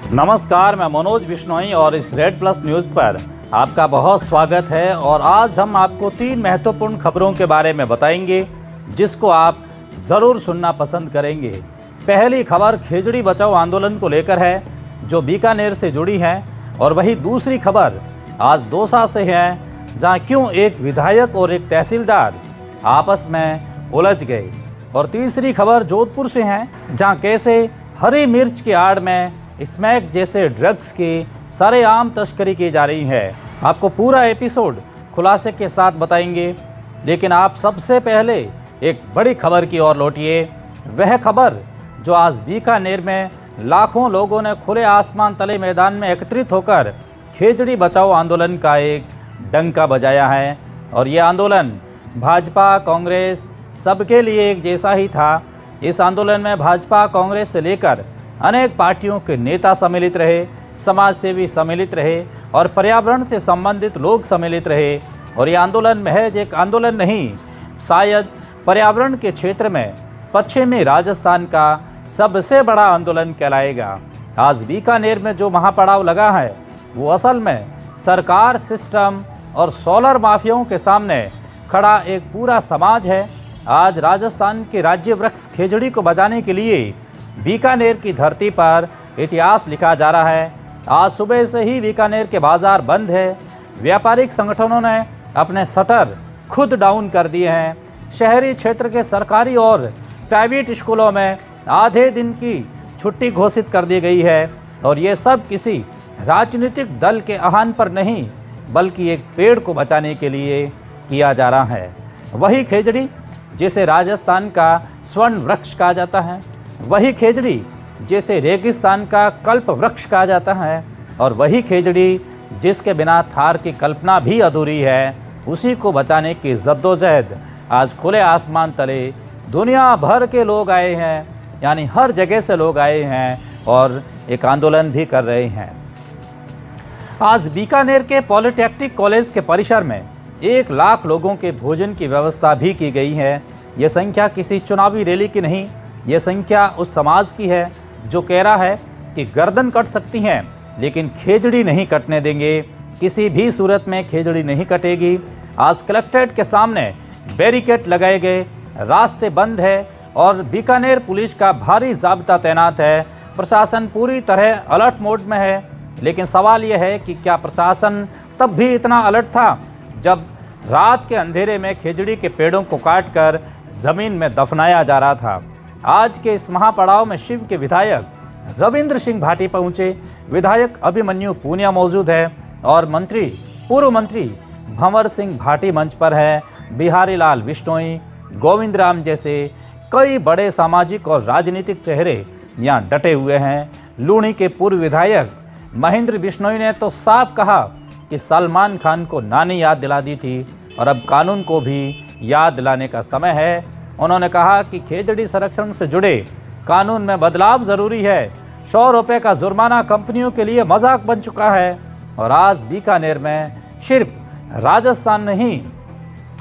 नमस्कार, मैं मनोज बिश्नोई और इस रेड प्लस न्यूज़ पर आपका बहुत स्वागत है। और आज हम आपको 3 महत्वपूर्ण खबरों के बारे में बताएंगे जिसको आप ज़रूर सुनना पसंद करेंगे। पहली खबर खेजड़ी बचाओ आंदोलन को लेकर है जो बीकानेर से जुड़ी है, और वही दूसरी खबर आज दौसा से है जहां क्यों एक विधायक और एक तहसीलदार आपस में उलझ गए, और तीसरी खबर जोधपुर से है जहां कैसे हरी मिर्च की आड़ में स्मैक जैसे ड्रग्स की सरेआम तस्करी की जा रही है। आपको पूरा एपिसोड खुलासे के साथ बताएंगे, लेकिन आप सबसे पहले एक बड़ी खबर की ओर लौटिए। वह खबर जो आज बीकानेर में लाखों लोगों ने खुले आसमान तले मैदान में एकत्रित होकर खेजड़ी बचाओ आंदोलन का एक डंका बजाया है। और ये आंदोलन भाजपा कांग्रेस सबके लिए एक जैसा ही था। इस आंदोलन में भाजपा कांग्रेस से लेकर अनेक पार्टियों के नेता सम्मिलित रहे, समाज सेवी सम्मिलित रहे और पर्यावरण से संबंधित लोग सम्मिलित रहे। और ये आंदोलन महज एक आंदोलन नहीं, शायद पर्यावरण के क्षेत्र में पश्चिमी राजस्थान का सबसे बड़ा आंदोलन कहलाएगा। आज बीकानेर में जो महापड़ाव लगा है वो असल में सरकार, सिस्टम और सोलर माफियाओं के सामने खड़ा एक पूरा समाज है। आज राजस्थान के राज्य वृक्ष खेजड़ी को बचाने के लिए बीकानेर की धरती पर इतिहास लिखा जा रहा है। आज सुबह से ही बीकानेर के बाजार बंद है। व्यापारिक संगठनों ने अपने शटर खुद डाउन कर दिए हैं। शहरी क्षेत्र के सरकारी और प्राइवेट स्कूलों में आधे दिन की छुट्टी घोषित कर दी गई है। और ये सब किसी राजनीतिक दल के आह्वान पर नहीं, बल्कि एक पेड़ को बचाने के लिए किया जा रहा है। वही खेजड़ी जिसे राजस्थान का स्वर्ण वृक्ष कहा जाता है, वही खेजड़ी जिसे रेगिस्तान का कल्प वृक्ष कहा जाता है, और वही खेजड़ी जिसके बिना थार की कल्पना भी अधूरी है, उसी को बचाने की जद्दोजहद आज खुले आसमान तले दुनिया भर के लोग आए हैं, यानी हर जगह से लोग आए हैं और एक आंदोलन भी कर रहे हैं। आज बीकानेर के पॉलिटेक्निक कॉलेज के परिसर में 1 लाख लोगों के भोजन की व्यवस्था भी की गई है। ये संख्या किसी चुनावी रैली की नहीं, ये संख्या उस समाज की है जो कह रहा है कि गर्दन कट सकती हैं लेकिन खेजड़ी नहीं कटने देंगे, किसी भी सूरत में खेजड़ी नहीं कटेगी। आज कलेक्ट्रेट के सामने बैरिकेड लगाए गए, रास्ते बंद है और बीकानेर पुलिस का भारी जाब्ता तैनात है। प्रशासन पूरी तरह अलर्ट मोड में है। लेकिन सवाल यह है कि क्या प्रशासन तब भी इतना अलर्ट था जब रात के अंधेरे में खेजड़ी के पेड़ों को काटकर ज़मीन में दफनाया जा रहा था। आज के इस महापड़ाव में शिव के विधायक रविंद्र सिंह भाटी पहुंचे, विधायक अभिमन्यु पूनिया मौजूद है और पूर्व मंत्री भंवर सिंह भाटी मंच पर है। बिहारी लाल बिश्नोई, गोविंद राम जैसे कई बड़े सामाजिक और राजनीतिक चेहरे यहाँ डटे हुए हैं। लूणी के पूर्व विधायक महेंद्र बिश्नोई ने तो साफ कहा कि सलमान खान को नानी याद दिला दी थी और अब कानून को भी याद दिलाने का समय है। उन्होंने कहा कि खेजड़ी संरक्षण से जुड़े कानून में बदलाव ज़रूरी है। 100 रुपये का जुर्माना कंपनियों के लिए मजाक बन चुका है। और आज बीकानेर में सिर्फ राजस्थान नहीं,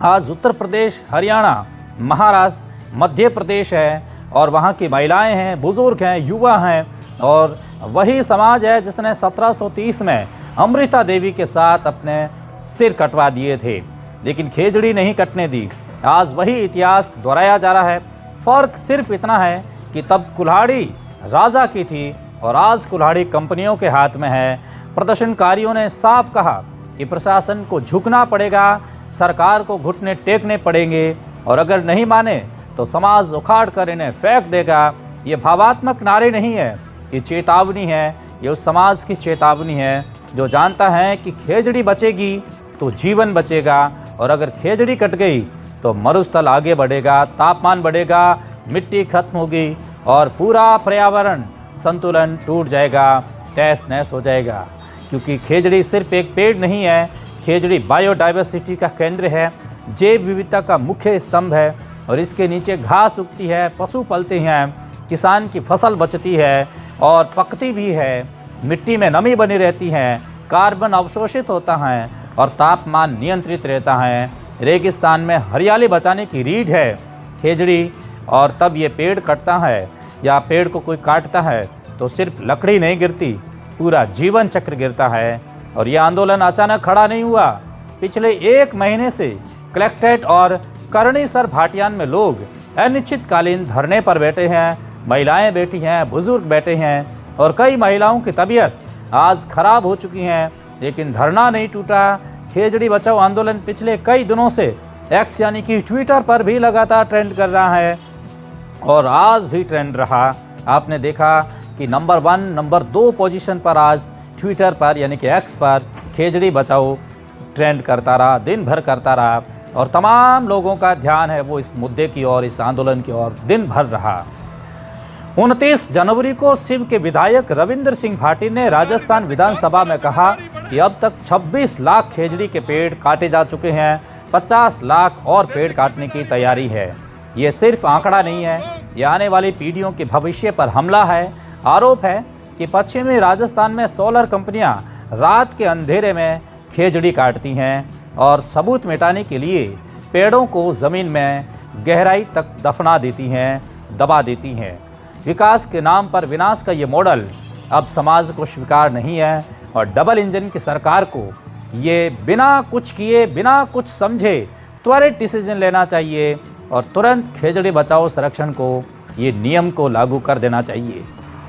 आज उत्तर प्रदेश, हरियाणा, महाराष्ट्र, मध्य प्रदेश है और वहाँ की महिलाएं हैं, बुजुर्ग हैं, युवा हैं, और वही समाज है जिसने 1730 में अमृता देवी के साथ अपने सिर कटवा दिए थे, लेकिन खेजड़ी नहीं कटने दी। आज वही इतिहास दोहराया जा रहा है। फ़र्क सिर्फ इतना है कि तब कुल्हाड़ी राजा की थी और आज कुल्हाड़ी कंपनियों के हाथ में है। प्रदर्शनकारियों ने साफ कहा कि प्रशासन को झुकना पड़ेगा, सरकार को घुटने टेकने पड़ेंगे, और अगर नहीं माने तो समाज उखाड़ कर इन्हें फेंक देगा। ये भावात्मक नारे नहीं है, ये चेतावनी है। ये उस समाज की चेतावनी है जो जानता है कि खेजड़ी बचेगी तो जीवन बचेगा, और अगर खेजड़ी कट गई तो मरुस्थल आगे बढ़ेगा, तापमान बढ़ेगा, मिट्टी खत्म होगी और पूरा पर्यावरण संतुलन टूट जाएगा, तहस नहस हो जाएगा। क्योंकि खेजड़ी सिर्फ एक पेड़ नहीं है, खेजड़ी बायोडाइवर्सिटी का केंद्र है, जैव विविधता का मुख्य स्तंभ है, और इसके नीचे घास उगती है, पशु पलते हैं, किसान की फसल बचती है और पकती भी है, मिट्टी में नमी बनी रहती है, कार्बन अवशोषित होता है और तापमान नियंत्रित रहता है। रेगिस्तान में हरियाली बचाने की रीढ़ है खेजड़ी, और तब ये पेड़ कटता है या पेड़ को कोई काटता है तो सिर्फ लकड़ी नहीं गिरती, पूरा जीवन चक्र गिरता है। और यह आंदोलन अचानक खड़ा नहीं हुआ। पिछले 1 महीने से कलेक्ट्रेट और करणीसर भाटियान में लोग अनिश्चितकालीन धरने पर बैठे हैं। महिलाएं बैठी हैं, बुजुर्ग बैठे हैं और कई महिलाओं की तबीयत आज खराब हो चुकी हैं, लेकिन धरना नहीं टूटा। खेजड़ी बचाओ आंदोलन पिछले कई दिनों से एक्स यानी कि ट्विटर पर भी लगातार ट्रेंड कर रहा है और आज भी ट्रेंड रहा। आपने देखा कि नंबर 1, नंबर 2 पोजीशन पर आज ट्विटर पर यानी कि एक्स पर खेजड़ी बचाओ ट्रेंड करता रहा, दिन भर करता रहा और तमाम लोगों का ध्यान है वो इस मुद्दे की ओर, इस आंदोलन की ओर दिन भर रहा। 29 जनवरी को शिव के विधायक रविंद्र सिंह भाटी ने राजस्थान विधानसभा में कहा कि अब तक 26 लाख खेजड़ी के पेड़ काटे जा चुके हैं, 50 लाख और पेड़ काटने की तैयारी है। ये सिर्फ आंकड़ा नहीं है, ये आने वाली पीढ़ियों के भविष्य पर हमला है। आरोप है कि पश्चिमी राजस्थान में सोलर कंपनियां रात के अंधेरे में खेजड़ी काटती हैं और सबूत मिटाने के लिए पेड़ों को ज़मीन में गहराई तक दफना देती हैं, दबा देती हैं। विकास के नाम पर विनाश का ये मॉडल अब समाज को स्वीकार नहीं है और डबल इंजन की सरकार को ये बिना कुछ किए, बिना कुछ समझे त्वरित डिसीजन लेना चाहिए और तुरंत खेजड़ी बचाओ संरक्षण को ये नियम को लागू कर देना चाहिए।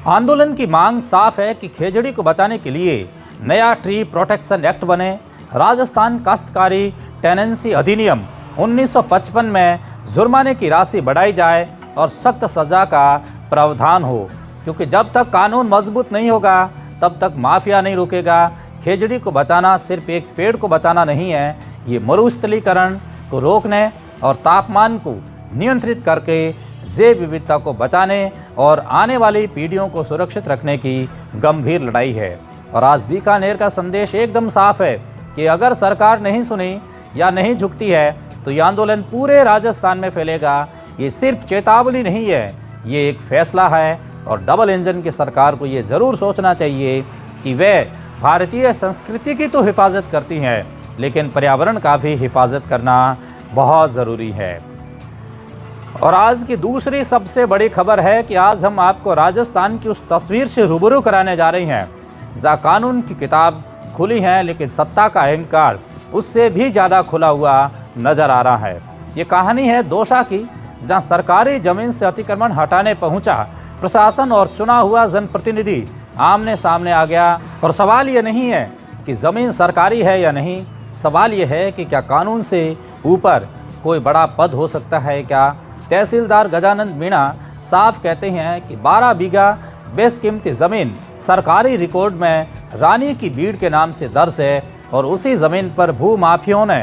आंदोलन की मांग साफ है कि खेजड़ी को बचाने के लिए नया ट्री प्रोटेक्शन एक्ट बने, राजस्थान काश्तकारी टेनेंसी अधिनियम 1955 में जुर्माने की राशि बढ़ाई जाए और सख्त सज़ा का प्रावधान हो, क्योंकि जब तक कानून मजबूत नहीं होगा तब तक माफिया नहीं रुकेगा। खेजड़ी को बचाना सिर्फ एक पेड़ को बचाना नहीं है, ये मरुस्थलीकरण को रोकने और तापमान को नियंत्रित करके जैव विविधता को बचाने और आने वाली पीढ़ियों को सुरक्षित रखने की गंभीर लड़ाई है। और आज बीकानेर का संदेश एकदम साफ है कि अगर सरकार नहीं सुनी या नहीं झुकती है तो ये आंदोलन पूरे राजस्थान में फैलेगा। ये सिर्फ चेतावनी नहीं है, ये एक फैसला है और डबल इंजन की सरकार को ये ज़रूर सोचना चाहिए कि वे भारतीय संस्कृति की तो हिफाजत करती हैं, लेकिन पर्यावरण का भी हिफाजत करना बहुत ज़रूरी है। और आज की दूसरी सबसे बड़ी खबर है कि आज हम आपको राजस्थान की उस तस्वीर से रूबरू कराने जा रहे हैं जहाँ कानून की किताब खुली है लेकिन सत्ता का अहंकार उससे भी ज़्यादा खुला हुआ नजर आ रहा है। ये कहानी है दौसा की, जहाँ सरकारी जमीन से अतिक्रमण हटाने पहुंचा प्रशासन और चुना हुआ जनप्रतिनिधि आमने सामने आ गया। और सवाल ये नहीं है कि ज़मीन सरकारी है या नहीं, सवाल ये है कि क्या कानून से ऊपर कोई बड़ा पद हो सकता है क्या। तहसीलदार गजानंद मीणा साफ कहते हैं कि 12 बीघा बेशकीमती ज़मीन सरकारी रिकॉर्ड में रानी की बीड़ के नाम से दर्ज है और उसी ज़मीन पर भूमाफियों ने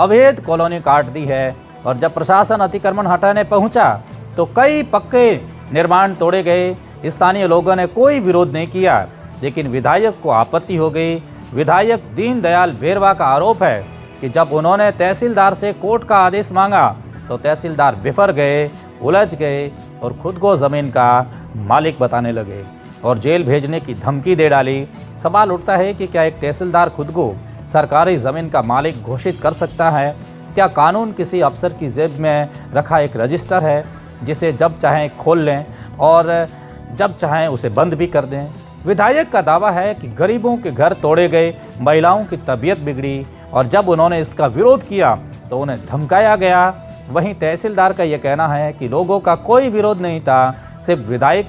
अवैध कॉलोनी काट दी है। और जब प्रशासन अतिक्रमण हटाने पहुंचा तो कई पक्के निर्माण तोड़े गए। स्थानीय लोगों ने कोई विरोध नहीं किया, लेकिन विधायक को आपत्ति हो गई। विधायक दीनदयाल बेरवा का आरोप है कि जब उन्होंने तहसीलदार से कोर्ट का आदेश मांगा तो तहसीलदार बिफर गए, उलझ गए और खुद को ज़मीन का मालिक बताने लगे और जेल भेजने की धमकी दे डाली। सवाल उठता है कि क्या एक तहसीलदार खुद को सरकारी ज़मीन का मालिक घोषित कर सकता है? क्या कानून किसी अफसर की जेब में रखा एक रजिस्टर है जिसे जब चाहें खोल लें और जब चाहें उसे बंद भी कर दें? विधायक का दावा है कि गरीबों के घर तोड़े गए, महिलाओं की तबीयत बिगड़ी और जब उन्होंने इसका विरोध किया तो उन्हें धमकाया गया। वहीं तहसीलदार का यह कहना है कि लोगों का कोई विरोध नहीं था, सिर्फ विधायक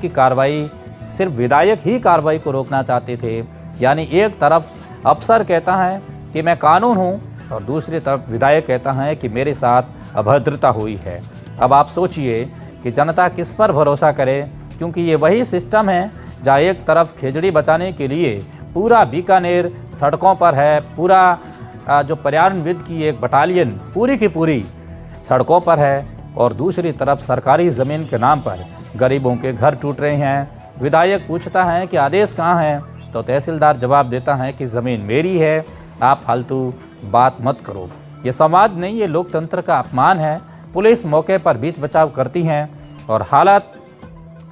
ही कार्रवाई को रोकना चाहते थे। यानी एक तरफ अफसर कहता है कि मैं कानून हूँ और दूसरी तरफ विधायक कहता है कि मेरे साथ अभद्रता हुई है। अब आप सोचिए कि जनता किस पर भरोसा करे, क्योंकि ये वही सिस्टम है जहाँ एक तरफ खेजड़ी बचाने के लिए पूरा बीकानेर सड़कों पर है, पूरा जो पर्यावरणविद की एक बटालियन पूरी की पूरी सड़कों पर है और दूसरी तरफ सरकारी ज़मीन के नाम पर गरीबों के घर टूट रहे हैं। विधायक पूछता है कि आदेश कहाँ है, तो तहसीलदार जवाब देता है कि ज़मीन मेरी है, आप फालतू बात मत करो। ये संवाद नहीं, ये लोकतंत्र का अपमान है। पुलिस मौके पर बीच बचाव करती हैं और हालात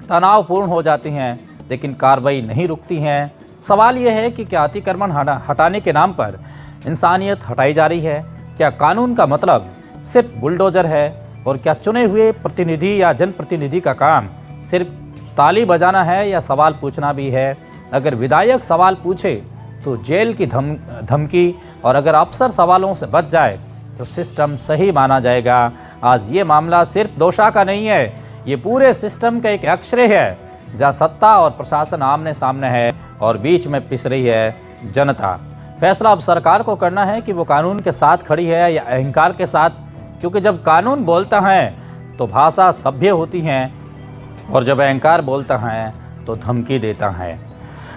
तनावपूर्ण हो जाती हैं, लेकिन कार्रवाई नहीं रुकती हैं। सवाल यह है कि क्या अतिक्रमण हटाने के नाम पर इंसानियत हटाई जा रही है? क्या कानून का मतलब सिर्फ बुलडोजर है? और क्या चुने हुए प्रतिनिधि या जनप्रतिनिधि का काम सिर्फ ताली बजाना है या सवाल पूछना भी है? अगर विधायक सवाल पूछे तो जेल की धमकी, और अगर अफसर सवालों से बच जाए तो सिस्टम सही माना जाएगा। आज ये मामला सिर्फ दोषा का नहीं है, ये पूरे सिस्टम का एक एक्सरे है, जहाँ सत्ता और प्रशासन आमने सामने है और बीच में पिस रही है जनता। फैसला अब सरकार को करना है कि वो कानून के साथ खड़ी है या अहंकार के साथ, क्योंकि जब कानून बोलता है तो भाषा सभ्य होती है और जब अहंकार बोलता है तो धमकी देता है।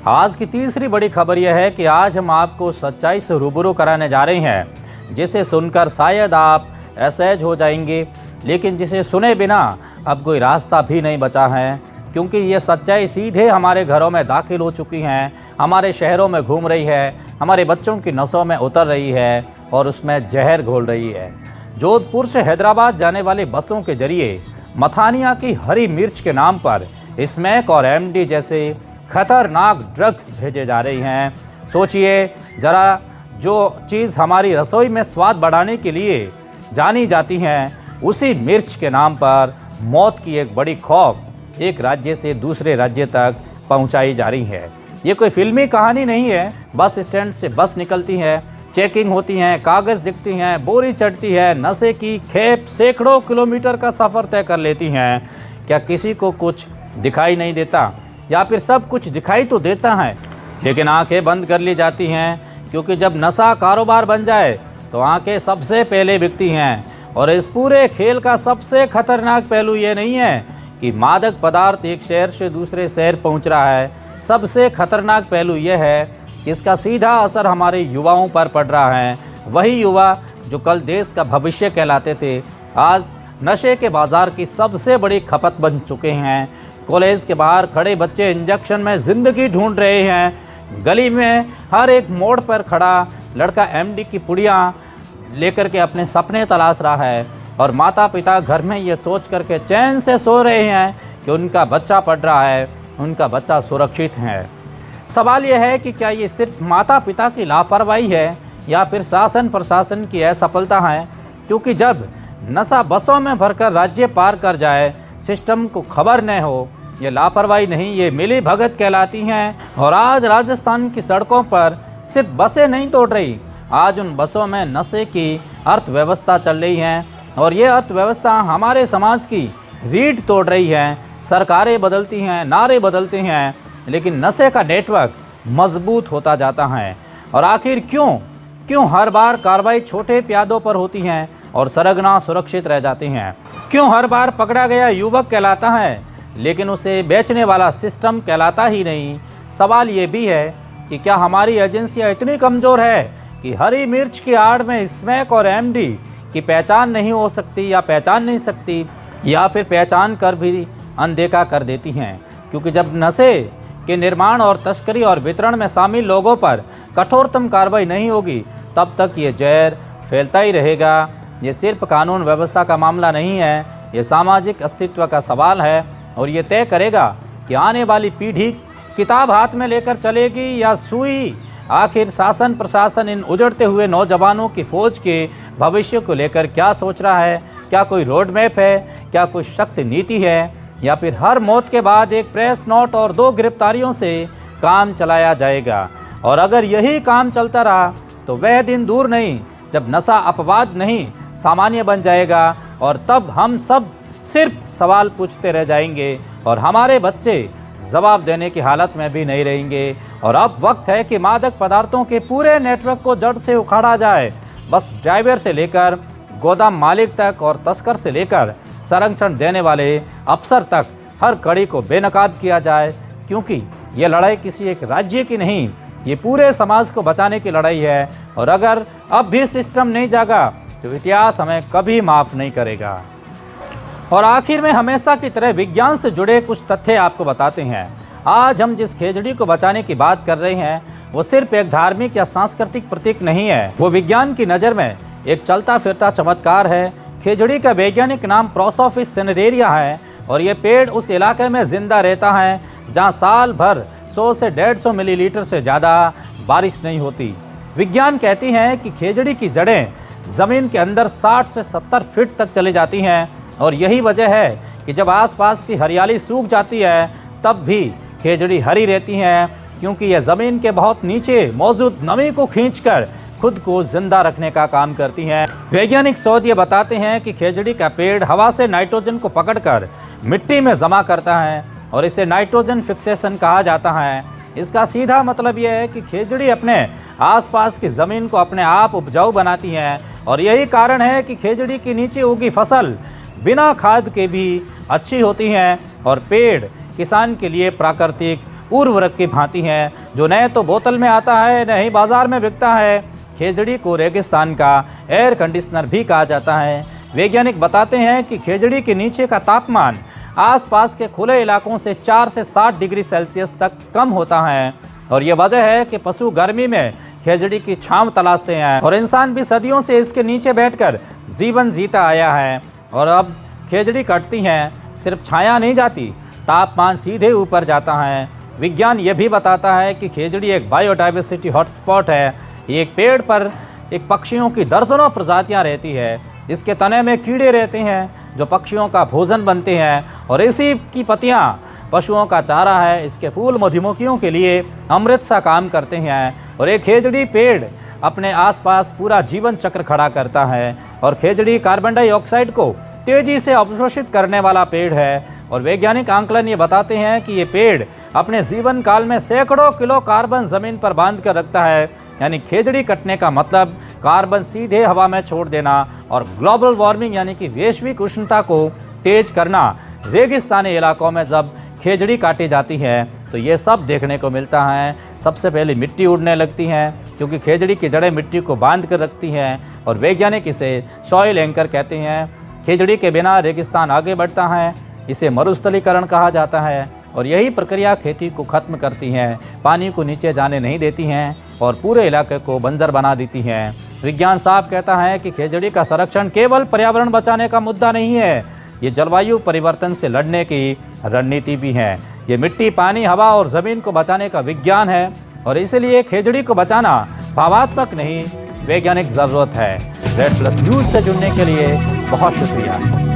आज की तीसरी बड़ी खबर यह है कि आज हम आपको सच्चाई से रूबरू कराने जा रहे हैं, जिसे सुनकर शायद आप असहज हो जाएंगे, लेकिन जिसे सुने बिना अब कोई रास्ता भी नहीं बचा है, क्योंकि ये सच्चाई सीधे हमारे घरों में दाखिल हो चुकी हैं, हमारे शहरों में घूम रही है, हमारे बच्चों की नसों में उतर रही है और उसमें जहर घोल रही है। जोधपुर से हैदराबाद जाने वाली बसों के जरिए मथानिया की हरी मिर्च के नाम पर स्मैक और एमडी जैसे खतरनाक ड्रग्स भेजे जा रही हैं। सोचिए जरा, जो चीज़ हमारी रसोई में स्वाद बढ़ाने के लिए जानी जाती हैं, उसी मिर्च के नाम पर मौत की एक बड़ी खौफ एक राज्य से दूसरे राज्य तक पहुंचाई जा रही है। ये कोई फिल्मी कहानी नहीं है। बस स्टैंड से बस निकलती है, चेकिंग होती हैं, कागज़ दिखती हैं, बोरी चढ़ती है, नशे की खेप सैकड़ों किलोमीटर का सफ़र तय कर लेती हैं। क्या किसी को कुछ दिखाई नहीं देता, या फिर सब कुछ दिखाई तो देता है लेकिन आंखें बंद कर ली जाती हैं, क्योंकि जब नशा कारोबार बन जाए तो आंखें सबसे पहले बिकती हैं। और इस पूरे खेल का सबसे खतरनाक पहलू ये नहीं है कि मादक पदार्थ एक शहर से दूसरे शहर पहुंच रहा है, सबसे खतरनाक पहलू यह है कि इसका सीधा असर हमारे युवाओं पर पड़ रहा है। वही युवा जो कल देश का भविष्य कहलाते थे, आज नशे के बाजार की सबसे बड़ी खपत बन चुके हैं। कॉलेज के बाहर खड़े बच्चे इंजेक्शन में ज़िंदगी ढूंढ रहे हैं। गली में हर एक मोड़ पर खड़ा लड़का एमडी की पुड़ियाँ लेकर के अपने सपने तलाश रहा है, और माता पिता घर में ये सोच करके चैन से सो रहे हैं कि उनका बच्चा पढ़ रहा है, उनका बच्चा सुरक्षित है। सवाल यह है कि क्या ये सिर्फ माता पिता की लापरवाही है या फिर शासन प्रशासन की असफलता है, क्योंकि जब नशा बसों में भरकर राज्य पार कर जाए, सिस्टम को खबर न हो, ये लापरवाही नहीं, ये मिली भगत कहलाती हैं। और आज राजस्थान की सड़कों पर सिर्फ बसें नहीं तोड़ रही, आज उन बसों में नशे की अर्थव्यवस्था चल रही है, और ये अर्थव्यवस्था हमारे समाज की रीढ़ तोड़ रही है। सरकारें बदलती हैं, नारे बदलते हैं, लेकिन नशे का नेटवर्क मजबूत होता जाता है। और आखिर क्यों हर बार कार्रवाई छोटे प्यादों पर होती हैं और सरगना सुरक्षित रह जाते हैं? क्यों हर बार पकड़ा गया युवक कहलाता है लेकिन उसे बेचने वाला सिस्टम कहलाता ही नहीं? सवाल ये भी है कि क्या हमारी एजेंसियां इतनी कमज़ोर है कि हरी मिर्च की आड़ में स्मैक और एमडी की पहचान नहीं हो सकती, या पहचान नहीं सकती, या फिर पहचान कर भी अनदेखा कर देती हैं? क्योंकि जब नशे के निर्माण और तस्करी और वितरण में शामिल लोगों पर कठोरतम कार्रवाई नहीं होगी, तब तक ये जहर फैलता ही रहेगा। ये सिर्फ कानून व्यवस्था का मामला नहीं है, ये सामाजिक अस्तित्व का सवाल है, और ये तय करेगा कि आने वाली पीढ़ी किताब हाथ में लेकर चलेगी या सुई। आखिर शासन प्रशासन इन उजड़ते हुए नौजवानों की फौज के भविष्य को लेकर क्या सोच रहा है? क्या कोई रोड मैप है? क्या कोई शक्ति नीति है? या फिर हर मौत के बाद एक प्रेस नोट और 2 गिरफ्तारियों से काम चलाया जाएगा? और अगर यही काम चलता रहा तो वह दिन दूर नहीं जब नशा अपवाद नहीं सामान्य बन जाएगा, और तब हम सब सिर्फ सवाल पूछते रह जाएंगे और हमारे बच्चे जवाब देने की हालत में भी नहीं रहेंगे। और अब वक्त है कि मादक पदार्थों के पूरे नेटवर्क को जड़ से उखाड़ा जाए। बस ड्राइवर से लेकर गोदाम मालिक तक और तस्कर से लेकर संरक्षण देने वाले अफसर तक हर कड़ी को बेनकाब किया जाए, क्योंकि ये लड़ाई किसी एक राज्य की नहीं, ये पूरे समाज को बचाने की लड़ाई है। और अगर अब भी सिस्टम नहीं जागा तो इतिहास हमें कभी माफ़ नहीं करेगा। और आखिर में हमेशा की तरह विज्ञान से जुड़े कुछ तथ्य आपको बताते हैं। आज हम जिस खेजड़ी को बचाने की बात कर रहे हैं वो सिर्फ एक धार्मिक या सांस्कृतिक प्रतीक नहीं है, वो विज्ञान की नज़र में एक चलता फिरता चमत्कार है। खेजड़ी का वैज्ञानिक नाम प्रोसोफिस सिनेरेरिया है, और ये पेड़ उस इलाके में जिंदा रहता है जहाँ साल भर 100 से 150 मिलीलीटर से ज़्यादा बारिश नहीं होती। विज्ञान कहती है कि खेजड़ी की जड़ें ज़मीन के अंदर 60 से 70 फीट तक चली जाती हैं, और यही वजह है कि जब आसपास की हरियाली सूख जाती है तब भी खेजड़ी हरी रहती हैं। क्योंकि यह ज़मीन के बहुत नीचे मौजूद नमी को खींचकर खुद को जिंदा रखने का काम करती हैं। वैज्ञानिक शोध ये बताते हैं कि खेजड़ी का पेड़ हवा से नाइट्रोजन को पकड़कर मिट्टी में जमा करता है और इसे नाइट्रोजन फिक्सेशन कहा जाता है। इसका सीधा मतलब यह है कि खेजड़ी अपने आसपास की ज़मीन को अपने आप उपजाऊ बनाती है और यही कारण है कि खेजड़ी के नीचे उगी फसल बिना खाद के भी अच्छी होती हैं और पेड़ किसान के लिए प्राकृतिक उर्वरक की भांति हैं, जो न तो बोतल में आता है न ही बाजार में बिकता है। खेजड़ी को रेगिस्तान का एयर कंडीशनर भी कहा जाता है। वैज्ञानिक बताते हैं कि खेजड़ी के नीचे का तापमान आसपास के खुले इलाकों से 4 से 7 डिग्री सेल्सियस तक कम होता है और ये वजह है कि पशु गर्मी में खेजड़ी की छांव तलाशते हैं और इंसान भी सदियों से इसके नीचे बैठकर जीवन जीता आया है। और अब खेजड़ी कटती हैं, सिर्फ छाया नहीं जाती, तापमान सीधे ऊपर जाता है। विज्ञान ये भी बताता है कि खेजड़ी एक बायोडाइवर्सिटी हॉटस्पॉट है। ये एक पेड़ पर एक पक्षियों की दर्जनों प्रजातियां रहती है। इसके तने में कीड़े रहते हैं जो पक्षियों का भोजन बनते हैं और इसी की पत्तियां पशुओं का चारा है। इसके फूल मधुमक्खियों के लिए अमृत सा काम करते हैं और एक खेजड़ी पेड़ अपने आसपास पूरा जीवन चक्र खड़ा करता है और खेजड़ी कार्बन डाइऑक्साइड को तेजी से अवशोषित करने वाला पेड़ है। और वैज्ञानिक आंकलन ये बताते हैं कि ये पेड़ अपने जीवन काल में सैकड़ों किलो कार्बन जमीन पर बांध कर रखता है। यानी खेजड़ी कटने का मतलब कार्बन सीधे हवा में छोड़ देना और ग्लोबल वार्मिंग यानी कि वैश्विक उष्णता को तेज करना। रेगिस्तानी इलाकों में जब खेजड़ी काटी जाती है तो ये सब देखने को मिलता है। सबसे पहले मिट्टी उड़ने लगती है क्योंकि खेजड़ी की जड़ें मिट्टी को बांध कर रखती हैं और वैज्ञानिक इसे सॉइल एंकर कहते हैं। खेजड़ी के बिना रेगिस्तान आगे बढ़ता है, इसे मरुस्थलीकरण कहा जाता है और यही प्रक्रिया खेती को खत्म करती है, पानी को नीचे जाने नहीं देती हैं और पूरे इलाके को बंजर बना देती हैं। विज्ञान साफ कहता है कि खेजड़ी का संरक्षण केवल पर्यावरण बचाने का मुद्दा नहीं है, ये जलवायु परिवर्तन से लड़ने की रणनीति भी है। ये मिट्टी, पानी, हवा और ज़मीन को बचाने का विज्ञान है और इसलिए खेजड़ी को बचाना भावात्मक नहीं, वैज्ञानिक ज़रूरत है। रेड प्लस न्यूज़ से जुड़ने के लिए बहुत शुक्रिया।